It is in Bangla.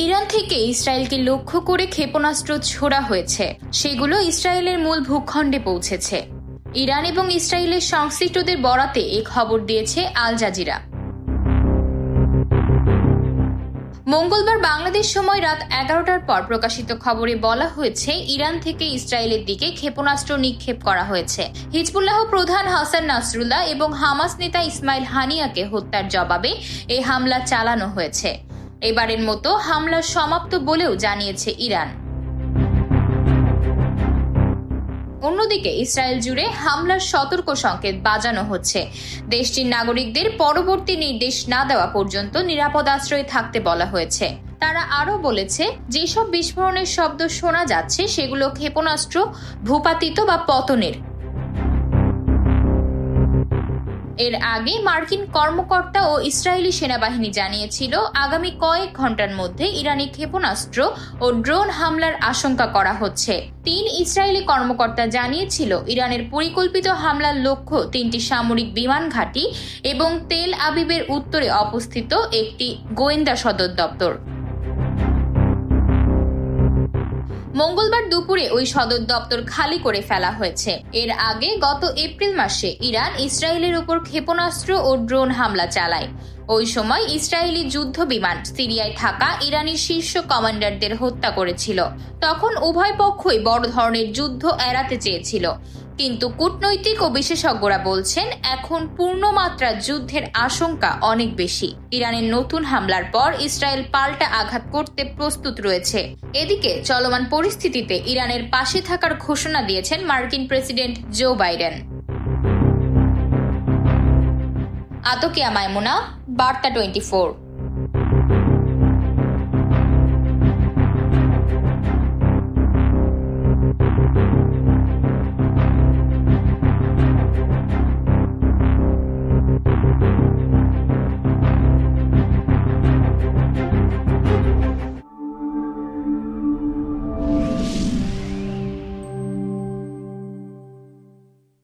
ইরান থেকে ইসরায়েলকে লক্ষ্য করে ক্ষেপণাস্ত্র ছোড়া হয়েছে, সেগুলো ইসরায়েলের মূল ভূখণ্ডে পৌঁছেছে। ইরান এবং ইসরায়েলের সংশ্লিষ্টদের বরাতে এই খবর দিয়েছে আল জাজিরা। মঙ্গলবার বাংলাদেশ সময় রাত 11টার পর প্রকাশিত খবরে বলা হয়েছে, ইরান থেকে ইসরায়েলের দিকে ক্ষেপণাস্ত্র নিক্ষেপ করা হয়েছে। হিজবুল্লাহ প্রধান হাসান নাসরুল্লাহ এবং হামাস নেতা ইসমাইল হানিয়াকে হত্যার জবাবে এই হামলা চালানো হয়েছে। এবারের মতো হামলা সমাপ্ত বলেও জানিয়েছে ইরান। অন্যদিকে ইসরায়েল জুড়ে হামলার সতর্ক সংকেত বাজানো হচ্ছে। দেশটির নাগরিকদের পরবর্তী নির্দেশ না দেওয়া পর্যন্ত নিরাপদ আশ্রয়ে থাকতে বলা হয়েছে। তারা আরও বলেছে, যেসব বিস্ফোরণের শব্দ শোনা যাচ্ছে সেগুলো ক্ষেপণাস্ত্র, ভূপাতিত বা পতনের। এর আগে মার্কিন কর্মকর্তা ও ইসরায়েলি সেনাবাহিনী জানিয়েছিল, আগামী কয়েক ঘন্টার মধ্যে ইরানি ক্ষেপণাস্ত্র ও ড্রোন হামলার আশঙ্কা করা হচ্ছে। 3 ইসরায়েলি কর্মকর্তা জানিয়েছিল, ইরানের পরিকল্পিত হামলার লক্ষ্য 3টি সামরিক বিমান ঘাঁটি এবং তেল আবিবের উত্তরে অবস্থিত একটি গোয়েন্দা সদর দপ্তর। মঙ্গলবার দুপুরে ওই সদর দপ্তর খালি করে ফেলা হয়েছে। এর আগে গত এপ্রিল মাসে ইরান ইসরায়েলের উপর ক্ষেপণাস্ত্র ও ড্রোন হামলা চালায়। ওই সময় ইসরায়েলি যুদ্ধ বিমান সিরিয়ায় থাকা ইরানি শীর্ষ কমান্ডারদের হত্যা করেছিল। তখন উভয় পক্ষই বড় ধরনের যুদ্ধ এড়াতে চেয়েছিল, কিন্তু কূটনৈতিক ও বিশেষজ্ঞরা বলছেন, এখন পূর্ণমাত্রা যুদ্ধের আশঙ্কা অনেক বেশি। ইরানের নতুন হামলার পর ইসরায়েল পাল্টা আঘাত করতে প্রস্তুত রয়েছে। এদিকে চলমান পরিস্থিতিতে ইরানের পাশে থাকার ঘোষণা দিয়েছেন মার্কিন প্রেসিডেন্ট জো বাইডেন। আতকিয়া মাইমুনা, বার্তা 24।